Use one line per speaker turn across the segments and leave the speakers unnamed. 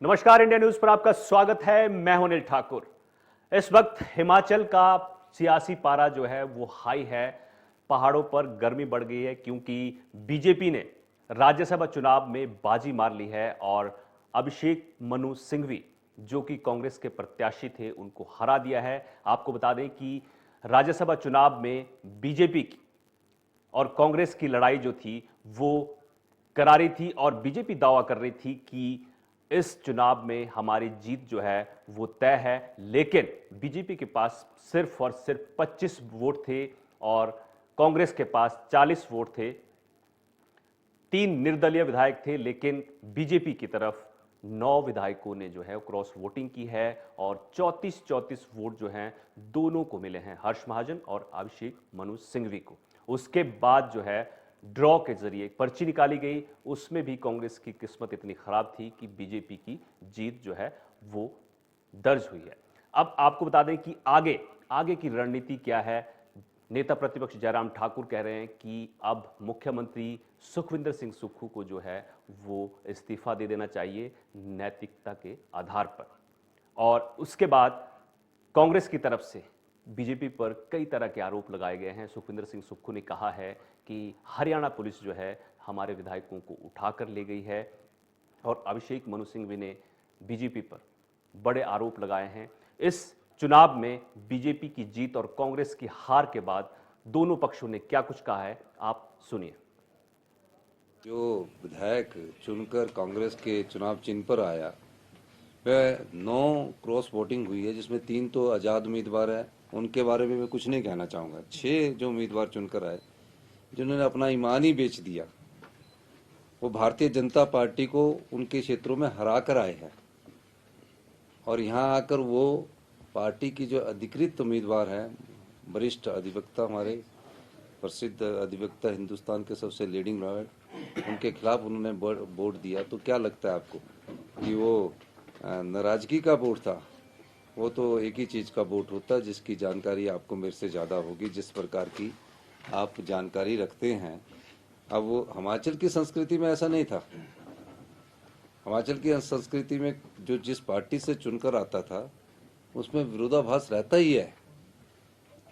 नमस्कार, India news पर आपका स्वागत है। मैं हूं अनिल ठाकुर। इस वक्त हिमाचल का सियासी पारा जो है वो हाई है। पहाड़ों पर गर्मी बढ़ गई है क्योंकि बीजेपी ने राज्यसभा चुनाव में बाजी मार ली है और अभिषेक मनु सिंघवी जो कि कांग्रेस के प्रत्याशी थे उनको हरा दिया है। आपको बता दें कि राज्यसभा चुनाव में बीजेपी की और कांग्रेस की लड़ाई जो थी वो करारी थी और बीजेपी दावा कर रही थी कि इस चुनाव में हमारी जीत जो है वो तय है, लेकिन बीजेपी के पास सिर्फ और सिर्फ 25 वोट थे और कांग्रेस के पास 40 वोट थे। 3 निर्दलीय विधायक थे, लेकिन बीजेपी की तरफ 9 विधायकों ने जो है क्रॉस वोटिंग की है और 34-34 वोट जो हैं दोनों को मिले हैं, हर्ष महाजन और अभिषेक मनु सिंघवी को। उसके बाद जो है ड्रॉ के जरिए पर्ची निकाली गई, उसमें भी कांग्रेस की किस्मत इतनी खराब थी कि बीजेपी की जीत जो है वो दर्ज हुई है। अब आपको बता दें कि आगे आगे की रणनीति क्या है। नेता प्रतिपक्ष जयराम ठाकुर कह रहे हैं कि अब मुख्यमंत्री सुखविंदर सिंह सुक्खू को जो है वो इस्तीफा दे देना चाहिए नैतिकता के आधार पर। और उसके बाद कांग्रेस की तरफ से बीजेपी पर कई तरह के आरोप लगाए गए हैं। सुखविंदर सिंह सुक्खू ने कहा है कि हरियाणा पुलिस जो है हमारे विधायकों को उठाकर ले गई है और अभिषेक मनु सिंघवी ने बीजेपी पर बड़े आरोप लगाए हैं। इस चुनाव में बीजेपी की जीत और कांग्रेस की हार के बाद दोनों पक्षों ने क्या कुछ कहा है, आप सुनिए।
जो विधायक चुनकर कांग्रेस के चुनाव चिन्ह पर आया वह 9 क्रॉस वोटिंग हुई है, जिसमें 3 तो आज़ाद उम्मीदवार है। उनके बारे में मैं कुछ नहीं कहना चाहूँगा। 6 जो उम्मीदवार चुनकर आए जिन्होंने अपना ईमान ही बेच दिया, वो भारतीय जनता पार्टी को उनके क्षेत्रों में हरा कर आए हैं और यहाँ आकर वो पार्टी की जो अधिकृत उम्मीदवार हैं, वरिष्ठ अधिवक्ता, हमारे प्रसिद्ध अधिवक्ता, हिंदुस्तान के सबसे लीडिंग लॉयर, उनके खिलाफ उन्होंने वोट दिया। तो क्या लगता है आपको कि वो नाराजगी का वोट था? वो तो एक ही चीज़ का वोट होता है जिसकी जानकारी आपको मेरे से ज़्यादा होगी, जिस प्रकार की आप जानकारी रखते हैं। अब वो हिमाचल की संस्कृति में ऐसा नहीं था। हिमाचल की संस्कृति में जो जिस पार्टी से चुनकर आता था उसमें विरोधाभास रहता ही है,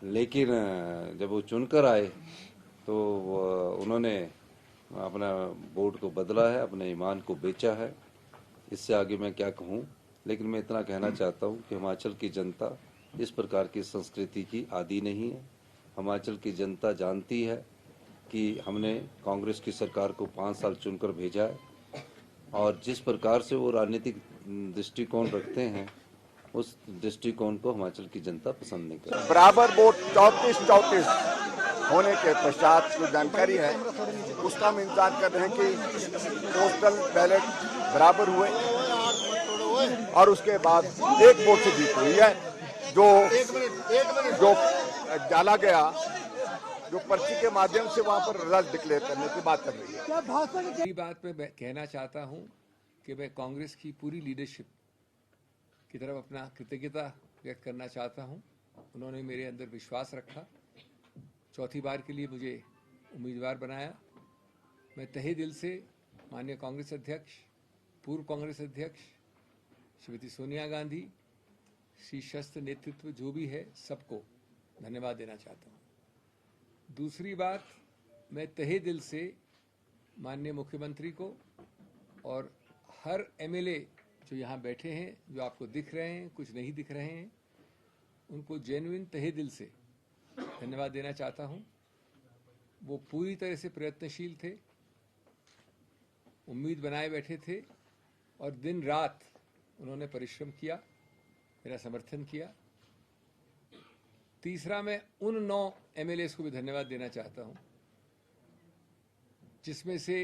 लेकिन जब वो चुनकर आए तो उन्होंने अपना वोट को बदला है, अपने ईमान को बेचा है। इससे आगे मैं क्या कहूँ, लेकिन मैं इतना कहना चाहता हूँ कि हिमाचल की जनता इस प्रकार की संस्कृति की आदी नहीं है। हिमाचल की जनता जानती है कि हमने कांग्रेस की सरकार को 5 साल चुनकर भेजा है और जिस प्रकार से वो राजनीतिक दृष्टिकोण रखते हैं उस दृष्टिकोण को हिमाचल की जनता पसंद नहीं करती।
बराबर वोट 34-34 होने के पश्चात जो जानकारी है उसका हम इंतजार कर रहे हैं कि पोस्टल बैलेट बराबर हुए और उसके बाद एक वोट से जीत हुई है। जो डाला गया, जो पर्ची के माध्यम से वहां पर रिजल्ट डिक्लेयर करने की बात कर रही है।
इसी बात पे मैं कहना चाहता हूं कि मैं कांग्रेस की पूरी लीडरशिप की तरफ अपना कृतज्ञता व्यक्त करना चाहता हूं। उन्होंने मेरे अंदर विश्वास रखा, चौथी बार के लिए मुझे उम्मीदवार बनाया। मैं तहे दिल से माननीय कांग्रेस अध्यक्ष, पूर्व कांग्रेस अध्यक्ष श्रीमती सोनिया गांधी, शीर्षस्थ नेतृत्व जो भी है, सबको धन्यवाद देना चाहता हूं। दूसरी बात, मैं तहे दिल से माननीय मुख्यमंत्री को और हर एमएलए जो यहाँ बैठे हैं, जो आपको दिख रहे हैं, कुछ नहीं दिख रहे हैं, उनको जेन्युइन तहे दिल से धन्यवाद देना चाहता हूँ। वो पूरी तरह से प्रयत्नशील थे, उम्मीद बनाए बैठे थे और दिन रात उन्होंने परिश्रम किया, मेरा समर्थन किया। तीसरा, मैं उन 9 एमएलए को भी धन्यवाद देना चाहता हूँ जिसमें से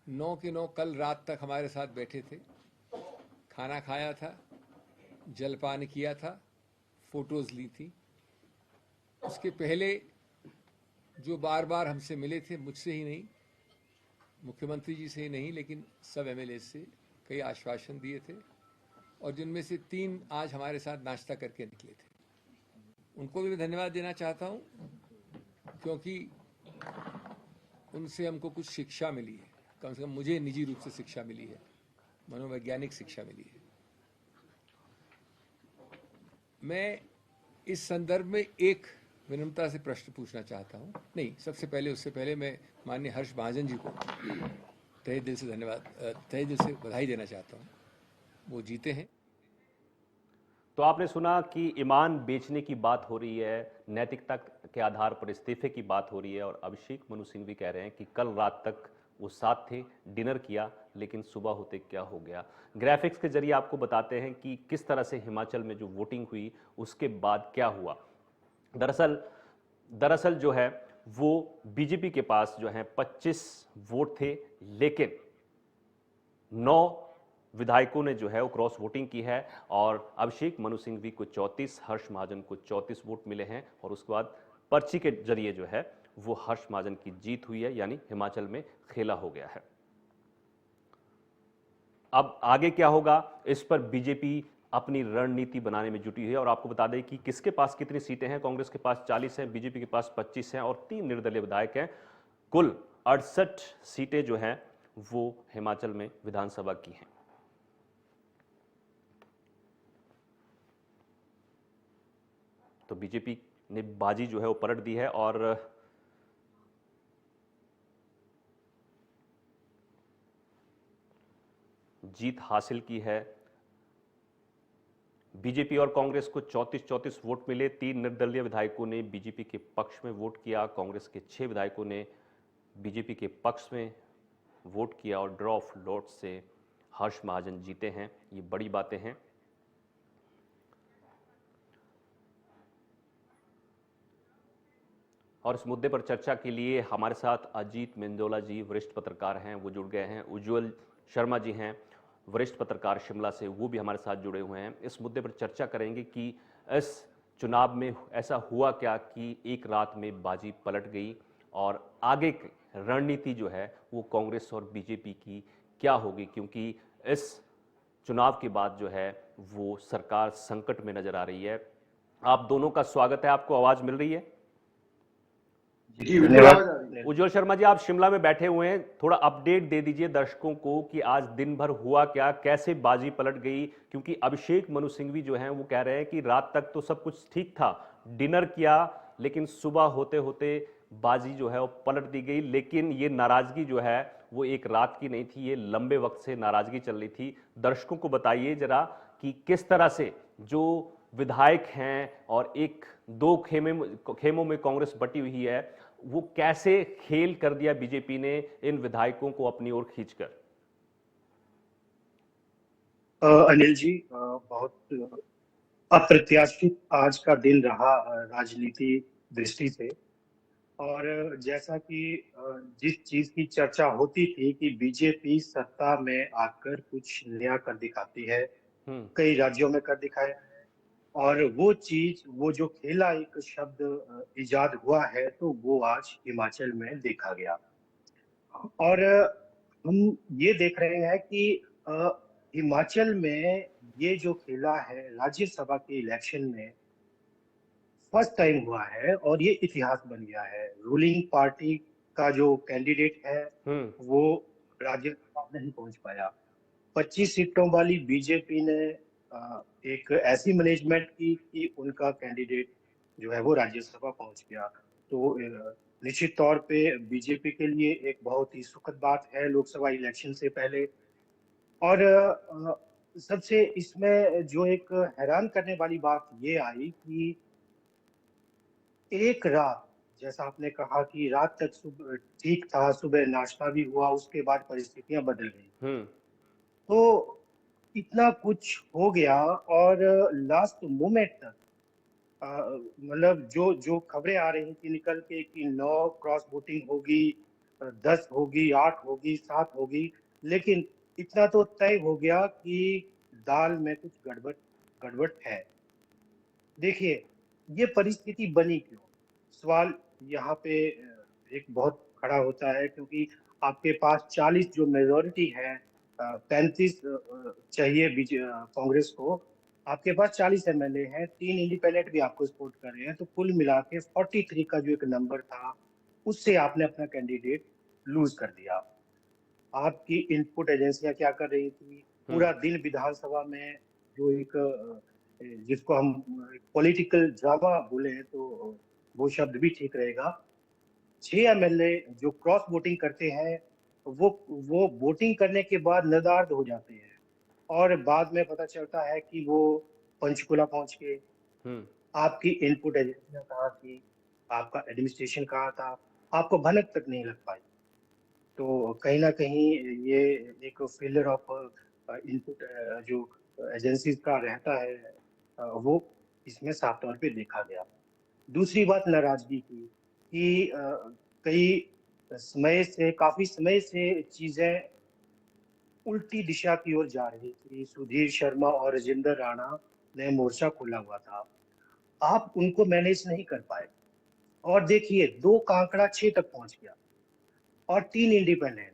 9 के 9 कल रात तक हमारे साथ बैठे थे, खाना खाया था, जलपान किया था, फोटोज ली थी। उसके पहले जो बार बार हमसे मिले थे, मुझसे ही नहीं, मुख्यमंत्री जी से ही नहीं, लेकिन सब एमएलए से कई आश्वासन दिए थे और जिनमें से 3 आज हमारे साथ नाश्ता करके निकले थे। उनको भी मैं धन्यवाद देना चाहता हूँ क्योंकि उनसे हमको कुछ शिक्षा मिली है, कम से कम मुझे निजी रूप से शिक्षा मिली है मनोवैज्ञानिक शिक्षा मिली है। मैं इस संदर्भ में एक विनम्रता से प्रश्न पूछना चाहता हूं। नहीं, सबसे पहले उससे पहले मैं माननीय हर्ष महाजन जी को तहे दिल से धन्यवाद, तहे दिल से बधाई देना चाहता हूं। वो जीते हैं।
तो आपने सुना कि ईमान बेचने की बात हो रही है, नैतिकता के आधार पर इस्तीफे की बात हो रही है, और अभिषेक मनु सिंघवी कह रहे हैं कि कल रात तक वो साथ थे, डिनर किया, लेकिन सुबह होते क्या हो गया। ग्राफिक्स के जरिए आपको बताते हैं कि किस तरह से हिमाचल में जो वोटिंग हुई उसके बाद क्या हुआ। दरअसल जो है वो बीजेपी के पास जो है 25 वोट थे, लेकिन 9 विधायकों ने जो है वो क्रॉस वोटिंग की है, और अभिषेक मनु सिंघवी को 34, हर्ष महाजन को 34 वोट मिले हैं, और उसके बाद पर्ची के जरिए जो है वो हर्ष महाजन की जीत हुई है, यानी हिमाचल में खेला हो गया है। अब आगे क्या होगा, इस पर बीजेपी अपनी रणनीति बनाने में जुटी है। और आपको बता दें कि किसके पास कितनी सीटें हैं। कांग्रेस के पास 40 हैं, बीजेपी के पास 25 हैं, और 3 निर्दलीय विधायक हैं। कुल 68 सीटें जो हैं वो हिमाचल में विधानसभा की हैं। तो बीजेपी ने बाजी जो है वो पलट दी है, और जीत हासिल की है। बीजेपी और कांग्रेस को 34-34 वोट मिले। 3 निर्दलीय विधायकों ने बीजेपी के पक्ष में वोट किया, कांग्रेस के 6 विधायकों ने बीजेपी के पक्ष में वोट किया, और ड्रॉ ऑफ लोट से हर्ष महाजन जीते हैं। ये बड़ी बातें हैं। और इस मुद्दे पर चर्चा के लिए हमारे साथ अजीत मेंदोला जी, वरिष्ठ पत्रकार हैं, वो जुड़ गए हैं। उज्ज्वल शर्मा जी हैं, वरिष्ठ पत्रकार शिमला से, वो भी हमारे साथ जुड़े हुए हैं। इस मुद्दे पर चर्चा करेंगे कि इस चुनाव में ऐसा हुआ क्या कि एक रात में बाजी पलट गई, और आगे की रणनीति जो है वो कांग्रेस और बीजेपी की क्या होगी, क्योंकि इस चुनाव के बाद जो है वो सरकार संकट में नजर आ रही है। आप दोनों का स्वागत है। आपको आवाज मिल रही है?
जी धन्यवाद।
उज्ज्वल शर्मा जी, आप शिमला में बैठे हुए हैं, थोड़ा अपडेट दे दीजिए दर्शकों को कि आज दिन भर हुआ क्या, कैसे बाजी पलट गई। क्योंकि अभिषेक मनु सिंघवी जो हैं वो कह रहे हैं कि रात तक तो सब कुछ ठीक था, डिनर किया, लेकिन सुबह होते होते बाजी जो है वो पलट दी गई। लेकिन ये नाराजगी जो है वो एक रात की नहीं थी, ये लंबे वक्त से नाराजगी चल रही थी। दर्शकों को बताइए जरा कि किस तरह से जो विधायक हैं और एक दो खेमों में कांग्रेस बटी हुई है, वो कैसे खेल कर दिया बीजेपी ने इन विधायकों को अपनी ओर खींचकर।
अनिल जी, बहुत अप्रत्याशित आज का दिन रहा राजनीति दृष्टि से। और जैसा कि जिस चीज की चर्चा होती थी कि बीजेपी सत्ता में आकर कुछ नया कर दिखाती है, कई राज्यों में कर दिखाया, और वो चीज, वो जो खेला एक शब्द इजाद हुआ है, तो वो आज हिमाचल में देखा गया। और हम ये देख रहे हैं कि हिमाचल में ये जो खेला है राज्यसभा के इलेक्शन में फर्स्ट टाइम हुआ है, और ये इतिहास बन गया है। रूलिंग पार्टी का जो कैंडिडेट है वो राज्यसभा नहीं पहुंच पाया। 25 सीटों वाली बीजेपी ने एक ऐसी मैनेजमेंट की कि उनका कैंडिडेट जो है वो राज्यसभा पहुंच गया। तो निश्चित तौर पे बीजेपी के लिए एक बहुत ही सुखद बात है लोकसभा इलेक्शन से पहले। और सबसे इसमें जो एक हैरान करने वाली बात ये आई कि एक रात, जैसा आपने कहा कि रात तक सुबह ठीक था, सुबह नाश्ता भी हुआ, उसके बाद परिस्थितियां बदल गई। तो इतना कुछ हो गया, और लास्ट मोमेंट तक मतलब जो खबरें आ रही थी निकल के कि 9 क्रॉस वोटिंग होगी, 10 होगी, 8 होगी, 7 होगी, लेकिन इतना तो तय हो गया कि दाल में कुछ गड़बड़ है। देखिए, ये परिस्थिति बनी क्यों? सवाल यहाँ पे एक बहुत खड़ा होता है, क्योंकि आपके पास 40 जो मेजोरिटी है, 35 चाहिए कांग्रेस को, आपके पास 40 एमएलए हैं, 3 इंडिपेंडेंट भी आपको सपोर्ट कर रहे हैं, तो कुल मिला के 43 का जो एक नंबर था, उससे आपने अपना कैंडिडेट लूज कर दिया। आपकी इनपुट एजेंसियां क्या कर रही थी? पूरा दिन विधानसभा में जो एक जिसको हम पॉलिटिकल ड्रामा बोले तो वो शब्द भी ठीक रहेगा। 6 एमएलए जो क्रॉस वोटिंग करते हैं वो वोटिंग करने के बाद नदारद हो जाते हैं और बाद में पता चलता है कि वो पंचकुला पहुंच के
हम्म।
आपकी इनपुट एजेंसियां कहाँ थी, आपका एडमिनिस्ट्रेशन कहाँ था, आपको भनक तक नहीं लग पाई। तो कहीं ना कहीं ये एक फेलियर ऑफ इनपुट जो एजेंसीज का रहता है वो इसमें साफ तौर पे देखा गया। दूसरी बात नाराजगी की कि काफी समय से चीजें उल्टी दिशा की ओर जा रही थी। सुधीर शर्मा और राजेंद्र राणा ने मोर्चा खोला हुआ था, आप उनको मैनेज नहीं कर पाए और देखिए 2 का आंकड़ा 6 तक पहुंच गया और 3 इंडिपेंडेंट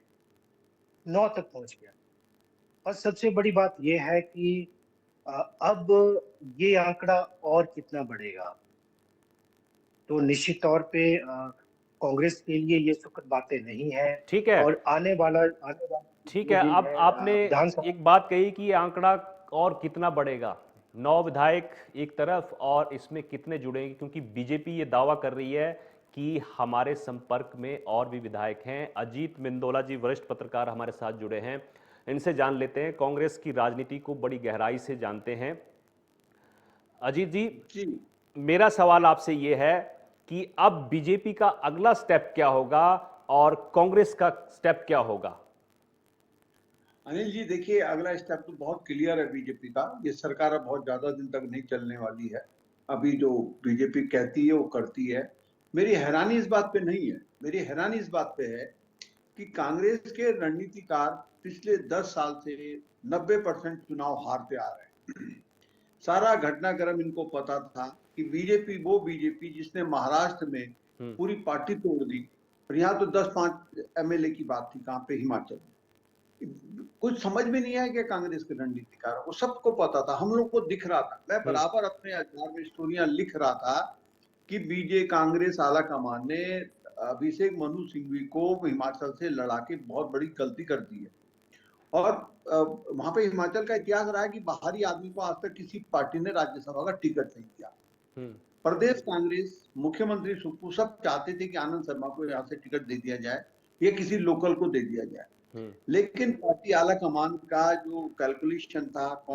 9 तक पहुंच गया। और सबसे बड़ी बात यह है कि अब ये आंकड़ा और कितना बढ़ेगा। तो निश्चित तौर पे कांग्रेस के लिए ये सुखद बातें नहीं है।
ठीक है,
और आने वाला
ठीक है। अब आपने एक बात कही कि ये आंकड़ा और कितना बढ़ेगा, 9 विधायक एक तरफ और इसमें कितने जुड़ेंगे, क्योंकि बीजेपी ये दावा कर रही है कि हमारे संपर्क में और भी विधायक हैं। अजीत मिंदोला जी वरिष्ठ पत्रकार हमारे साथ जुड़े हैं, इनसे जान लेते हैं, कांग्रेस की राजनीति को बड़ी गहराई से जानते हैं। अजीत जी, मेरा सवाल आपसे ये है कि अब बीजेपी का अगला स्टेप क्या होगा और कांग्रेस का स्टेप क्या होगा?
अनिल जी देखिए, अगला स्टेप तो बहुत क्लियर है बीजेपी का। ये सरकार अब बहुत ज्यादा दिन तक नहीं चलने वाली है। अभी जो बीजेपी कहती है वो करती है। मेरी हैरानी इस बात पे नहीं है, मेरी हैरानी इस बात पे है कि कांग्रेस के रणनीतिकार पिछले 10 साल से 90% चुनाव हारते आ रहे हैं। सारा घटनाक्रम इनको पता था कि बीजेपी वो बीजेपी जिसने महाराष्ट्र में पूरी पार्टी तोड़ दी, और यहाँ तो 10-5 एमएलए की बात थी, कहाँ पे, हिमाचल में। कुछ समझ में नहीं आया कि कांग्रेस के रणनीतिकार, वो सबको पता था, हम लोग को दिख रहा था। मैं बराबर अपने अखबार में स्टोरियां लिख रहा था कि कांग्रेस आला कमान ने अभिषेक मनु सिंघवी को हिमाचल से लड़ा के बहुत बड़ी गलती कर दी है। और वहां पे हिमाचल का इतिहास रहा है कि बाहरी आदमी को आज तक किसी पार्टी ने राज्यसभा का टिकट नहीं दिया। प्रदेश कांग्रेस, मुख्यमंत्री सुप्पू सब चाहते थे कि आनंद शर्मा को यहाँ से टिकट दे दिया जाए या किसी लोकल को दे दिया जाए। लेकिन पार्टी आला कमान का जो कैलकुलेशन था,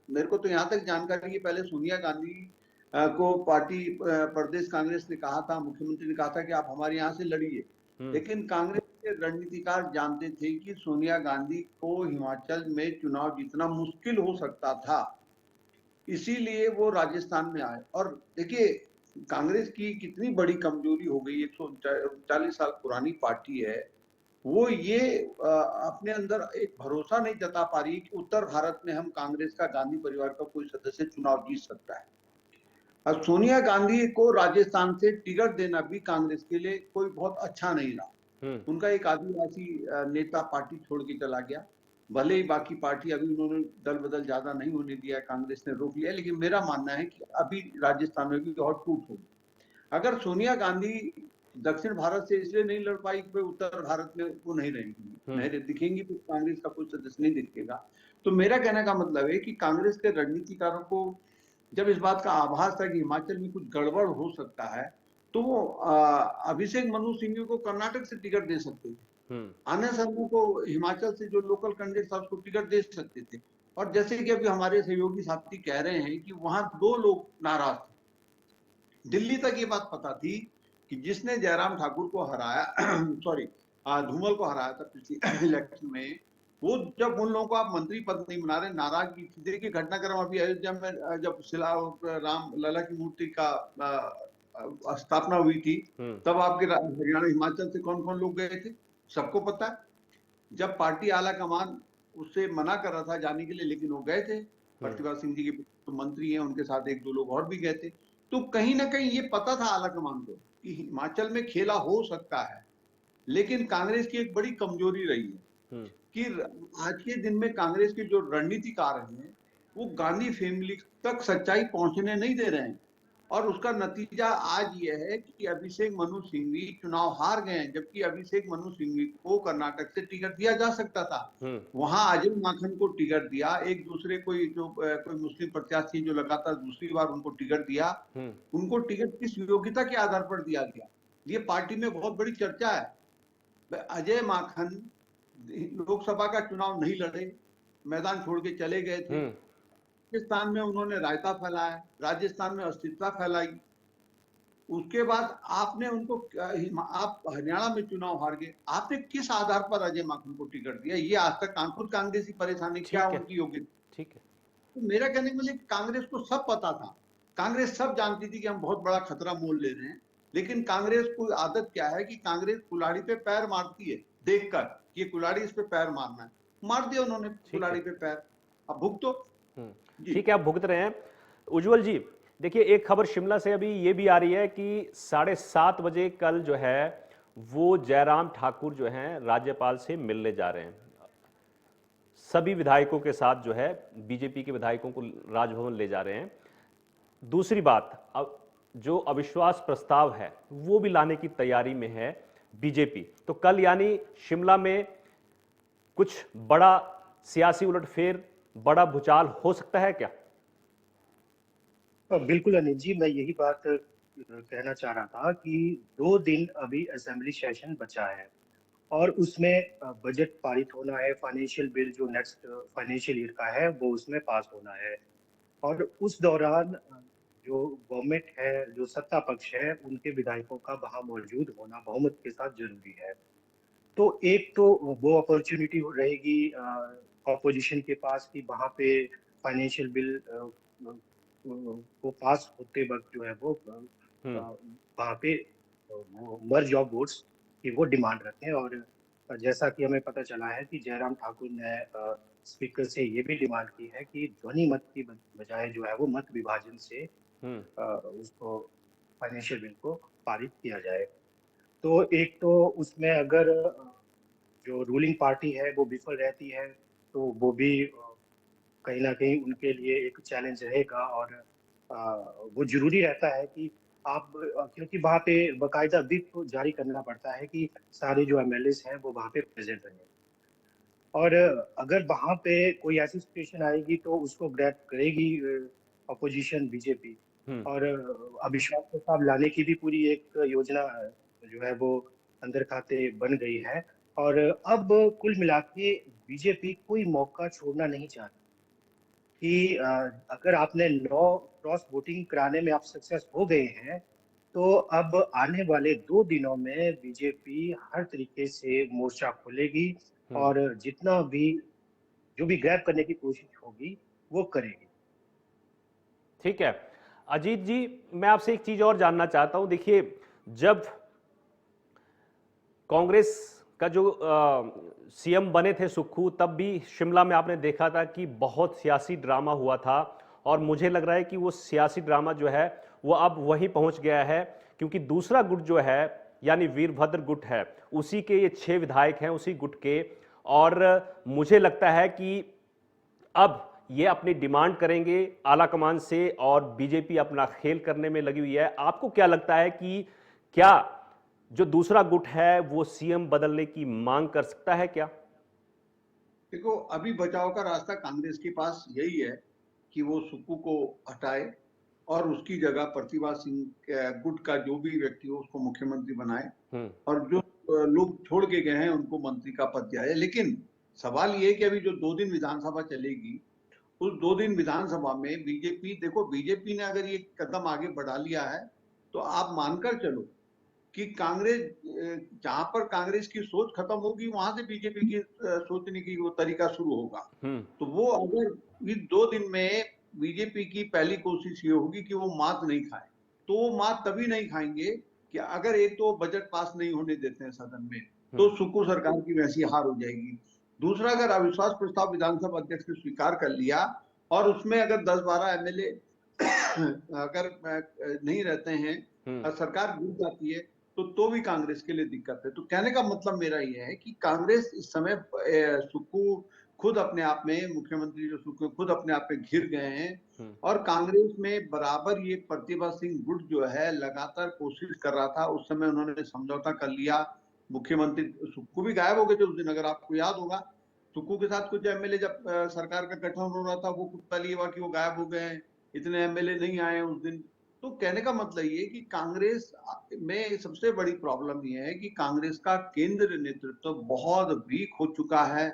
मेरे को तो यहाँ तक जानकारी है, पहले सोनिया गांधी को पार्टी प्रदेश कांग्रेस ने कहा था, मुख्यमंत्री ने कहा था कि आप हमारे यहाँ से लड़िए। लेकिन कांग्रेस के रणनीतिकार जानते थे कि सोनिया गांधी को हिमाचल में चुनाव जीतना मुश्किल हो सकता था, इसीलिए वो राजस्थान में आए। और देखिए कांग्रेस की कितनी बड़ी कमजोरी हो गई, 140 साल पुरानी पार्टी है, वो ये अपने अंदर एक भरोसा नहीं जता पा रही कि उत्तर भारत में हम कांग्रेस का, गांधी परिवार का कोई सदस्य चुनाव जीत सकता है। और सोनिया गांधी को राजस्थान से टिकट देना भी कांग्रेस के लिए कोई बहुत अच्छा नहीं रहा। उनका एक आदिवासी नेता पार्टी छोड़ के चला गया, भले ही बाकी पार्टी अभी उन्होंने दल बदल ज्यादा नहीं होने दिया, कांग्रेस ने रोक लिया, लेकिन मेरा मानना है कि अभी राजस्थान में भी और टूट होगी। अगर सोनिया गांधी दक्षिण भारत से इसलिए नहीं लड़ पाई कि उत्तर भारत में वो नहीं रहेंगी, नहीं दिखेंगी, तो कांग्रेस का कोई सदस्य नहीं दिखेगा। तो मेरा कहने का मतलब है कि कांग्रेस के रणनीतिकारों को जब इस बात का आभास था कि हिमाचल में कुछ गड़बड़ हो सकता है, तो वो अभिषेक मनु सिंघवी को कर्नाटक से टिकट दे सकते थे, आनंद शर्मा को हिमाचल से जो लोकल कैंडिडेट था उसको टिकट दे सकते थे। और जैसे कि अभी हमारे सहयोगी साथी कह रहे हैं कि वहां 2 लोग नाराज थे। दिल्ली तक ये बात पता थी कि जिसने जयराम ठाकुर को हराया धूमल को हराया था पिछली इलेक्शन में, वो जब उन लोगों को आप मंत्री पद नहीं बना रहे, नाराजगी थी। देखिए घटनाक्रम अभी अयोध्या में जब राम लला की मूर्ति का स्थापना हुई थी, तब आपके हरियाणा, हिमाचल से कौन कौन लोग गए थे, सबको पता है। जब पार्टी आला कमान उससे मना कर रहा था जाने के लिए, लेकिन वो गए थे। प्रतिभा सिंह जी के तो मंत्री हैं, उनके साथ 1-2 लोग और भी गए थे। तो कहीं ना कहीं ये पता था आला कमान को कि हिमाचल में खेला हो सकता है। लेकिन कांग्रेस की एक बड़ी कमजोरी रही है कि आज के दिन में कांग्रेस के जो रणनीतिकार हैं वो गांधी फैमिली तक सच्चाई पहुंचने नहीं दे रहे हैं। और उसका नतीजा आज ये है कि अभिषेक मनु सिंघवी चुनाव हार गए हैं, जबकि अभिषेक मनु सिंघवी को कर्नाटक से टिकट दिया जा सकता था। वहां अजय माकन को टिकट दिया, एक दूसरे कोई मुस्लिम प्रत्याशी जो लगातार दूसरी बार उनको टिकट दिया, उनको टिकट किस योग्यता के आधार पर दिया गया, ये पार्टी में बहुत बड़ी चर्चा है। अजय माकन लोकसभा का चुनाव नहीं लड़े, मैदान छोड़ के चले गए थे। राजस्थान में उन्होंने रायता फैलाया, राजस्थान में अस्थिरता फैलाई। उसके बाद आपने उनको, आप हरियाणा में चुनाव हार गए, आपने किस आधार पर अजय माकन को टिकट दिया? ये आज तक कानपुर कांग्रेस की परेशानी, क्या उनकी योग्यता?
ठीक है।
तो मेरा कहने के लिए कांग्रेस को सब पता था, कांग्रेस सब जानती थी कि हम बहुत बड़ा खतरा मोल ले रहे हैं, लेकिन कांग्रेस को आदत क्या है कि कांग्रेस कुल्हाड़ी पे पैर मारती है, देखकर ये कुल्हाड़ी इस पे पैर मारना है, मार दिया उन्होंने कुल्हाड़ी पे पैर, अब भुगतो।
ठीक है, आप भुगत रहे हैं। उज्जवल जी, देखिए एक खबर शिमला से अभी ये भी आ रही है कि 7:30 बजे कल जो है वो जयराम ठाकुर जो हैं राज्यपाल से मिलने जा रहे हैं। सभी विधायकों के साथ जो है बीजेपी के विधायकों को राजभवन ले जा रहे हैं। दूसरी बात, अब जो अविश्वास प्रस्ताव है वो भी लाने की तैयारी में है बीजेपी। तो कल यानी शिमला में कुछ बड़ा सियासी उलटफेर, बड़ा भूचाल हो सकता है क्या?
बिल्कुल अनिल जी, मैं यही बात कहना चाह रहा था कि 2 दिन अभी असेंबली सेशन बचा है और उसमें बजट पारित होना है, फाइनेंशियल बिल जो नेक्स्ट फाइनेंशियल ईयर का है वो उसमें पास होना है। और उस दौरान जो गवर्नमेंट है, जो सत्ता पक्ष है, उनके विधायकों का वहां मौजूद होना बहुमत के साथ जरूरी है। तो एक तो वो अपॉर्चुनिटी रहेगी ऑपोजिशन के पास कि वहां पे फाइनेंशियल बिल वो पास होते वक्त जो है वो वहां पे मर्ज ऑफ वोट्स की वो डिमांड रखें। और जैसा कि हमें पता चला है कि जयराम ठाकुर ने स्पीकर से ये भी डिमांड की है कि ध्वनि मत की बजाय जो है वो मत विभाजन से उसको फाइनेंशियल बिल को पारित किया जाए। तो एक तो उसमें अगर जो रूलिंग पार्टी है वो विफल रहती है तो वो भी कहीं ना कहीं उनके लिए एक चैलेंज रहेगा। और वो जरूरी रहता है कि आप, क्योंकि वहाँ पे बाकायदा विप जारी करना पड़ता है कि सारे जो एमएलएस हैं वो वहाँ पे प्रेजेंट रहें। और अगर वहाँ पे कोई ऐसी सिचुएशन आएगी तो उसको ग्रैब करेगी अपोजिशन बीजेपी। और अविश्वास प्रस्ताव लाने की भी पूरी एक योजना जो है वो अंदर खाते बन गई है। और अब कुल मिला के बीजेपी कोई मौका छोड़ना नहीं चाहती कि अगर आपने 9 क्रॉस वोटिंग कराने में आप सक्सेस हो गए हैं तो अब आने वाले 2 दिनों में बीजेपी हर तरीके से मोर्चा खोलेगी और जितना भी जो भी ग्रैब करने की कोशिश होगी वो करेगी।
ठीक है अजीत जी, मैं आपसे एक चीज और जानना चाहता हूं। देखिए, जब कांग्रेस का जो सीएम बने थे सुक्खू, तब भी शिमला में आपने देखा था कि बहुत सियासी ड्रामा हुआ था और मुझे लग रहा है कि वो सियासी ड्रामा जो है वो अब वहीं पहुंच गया है, क्योंकि दूसरा गुट जो है यानी वीरभद्र गुट है, उसी के ये 6 विधायक हैं उसी गुट के। और मुझे लगता है कि अब ये अपनी डिमांड करेंगे आला कमान से और बीजेपी अपना खेल करने में लगी हुई है। आपको क्या लगता है कि क्या जो दूसरा गुट है वो सीएम बदलने की मांग कर सकता है क्या?
देखो, अभी बचाव का रास्ता कांग्रेस के पास यही है कि वो सुक्खू को हटाए और उसकी जगह प्रतिभा सिंह गुट का जो भी व्यक्ति हो उसको मुख्यमंत्री बनाए और जो लोग छोड़ के गए हैं उनको मंत्री का पद दिया है। लेकिन सवाल ये है कि अभी जो 2 दिन विधानसभा चलेगी, उस 2 दिन विधानसभा में बीजेपी, देखो बीजेपी ने अगर ये कदम आगे बढ़ा लिया है तो आप मानकर चलो कि कांग्रेस, जहां पर कांग्रेस की सोच खत्म होगी वहां से बीजेपी की सोचने की वो तरीका शुरू होगा। तो वो अगर इस 2 दिन में बीजेपी की पहली कोशिश ये होगी कि वो मात नहीं खाए, तो वो मात तभी नहीं खाएंगे कि अगर एक तो बजट पास नहीं होने देते हैं सदन में तो सुक्खू सरकार की वैसी हार हो जाएगी। दूसरा, अगर अविश्वास प्रस्ताव विधानसभा अध्यक्ष ने स्वीकार कर लिया और उसमें अगर 10-12 एमएलए अगर नहीं रहते हैं, सरकार गिर जाती है तो भी कांग्रेस के लिए दिक्कत है। तो कहने का मतलब मेरा यह है कि कांग्रेस इस समय सुक्खू खुद अपने आप में मुख्यमंत्री जो सुख खुद अपने आप में घिर गए हैं और कांग्रेस में बराबर ये प्रतिभा सिंह गुट जो है लगातार कोशिश कर रहा था। उस समय उन्होंने समझौता कर लिया, मुख्यमंत्री सुक्खू भी गायब हो गए थे उस दिन, अगर आपको याद होगा। सुक्खू के साथ कुछ एमएलए जब सरकार का गठन हो रहा था, वो कुत्ता लिए हुआ कि वो गायब हो गए हैं, इतने एमएलए नहीं आए उस दिन। तो कहने का मतलब ये कि कांग्रेस में सबसे बड़ी प्रॉब्लम ये है कि कांग्रेस का केंद्र नेतृत्व बहुत वीक हो चुका है,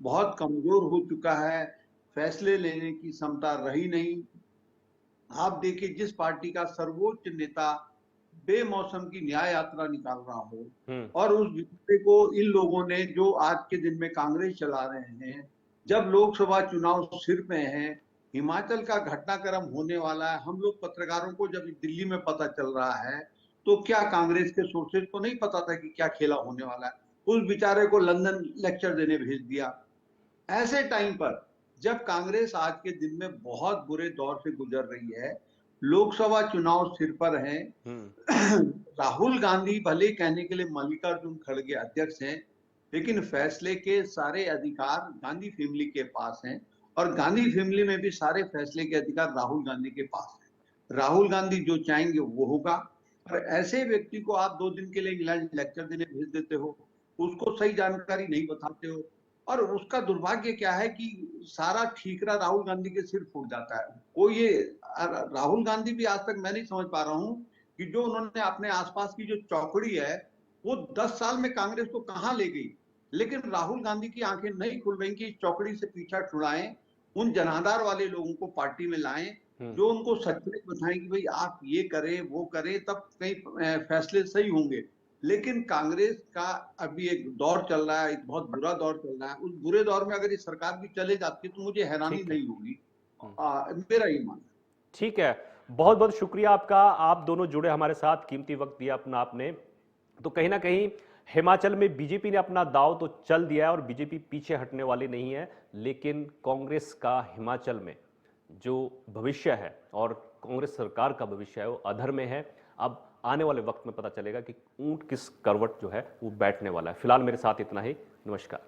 बहुत कमजोर हो चुका है, फैसले लेने की क्षमता रही नहीं। आप देखिए, जिस पार्टी का सर्वोच्च नेता बेमौसम की न्याय यात्रा निकाल रहा हो और उस विषय को इन लोगों ने जो आज के दिन में कांग्रेस चला रहे हैं, जब लोकसभा चुनाव सिर पे हैं, हिमाचल का घटनाक्रम होने वाला है, हम लोग पत्रकारों को जब दिल्ली में पता चल रहा है, तो क्या कांग्रेस के सोर्सेज को नहीं पता था कि क्या खेला होने वाला है? उस बेचारे को लंदन लेक्चर देने भेज दिया। ऐसे टाइम पर जब कांग्रेस आज के दिन में बहुत बुरे दौर से गुजर रही है, लोकसभा चुनाव सिर पर है, राहुल गांधी भले कहने के लिए मल्लिकार्जुन खड़गे अध्यक्ष हैं, लेकिन फैसले के सारे अधिकार गांधी फैमिली के पास हैं और गांधी फैमिली में भी सारे फैसले के अधिकार राहुल गांधी के पास हैं। राहुल गांधी जो चाहेंगे वो होगा और ऐसे व्यक्ति को आप 2 दिन के लिए इंग्लैंड लेक्चर देने भेज देते हो, उसको सही जानकारी नहीं बताते हो और उसका दुर्भाग्य क्या है कि सारा ठीकरा राहुल गांधी के सिर फूट जाता है। वो ये राहुल गांधी भी आज तक मैं नहीं समझ पा रहा हूँ कि जो उन्होंने अपने आसपास की जो चौकड़ी है, वो 10 साल में कांग्रेस को कहां ले गई, लेकिन राहुल गांधी की आंखें नहीं खुल रही कि इस चौकड़ी से पीछा छुड़ाएं, उन जनाधार वाले लोगों को पार्टी में लाएं, जो उनको सच्चाई बताएं कि भाई आप ये करें वो करें, तब कई फैसले सही होंगे। लेकिन कांग्रेस का अभी एक दौर चल रहा है, एक बहुत बुरा दौर चल रहा है। उस बुरे दौर में अगर ये सरकार भी चले जाती तो मुझे हैरानी
ठीक है।
नहीं होगी। मेरा ये मानना है।
ठीक है, बहुत बहुत शुक्रिया आपका, आप दोनों जुड़े हमारे साथ, कीमती वक्त दिया अपना आपने। तो कहीं ना कहीं हिमाचल में बीजेपी ने अपना दांव तो चल दिया है और बीजेपी पीछे हटने वाली नहीं है, लेकिन कांग्रेस का हिमाचल में जो भविष्य है और कांग्रेस सरकार का भविष्य है वो अधर में है। अब आने वाले वक्त में पता चलेगा कि ऊंट किस करवट जो है वो बैठने वाला है। फिलहाल मेरे साथ इतना ही, नमस्कार।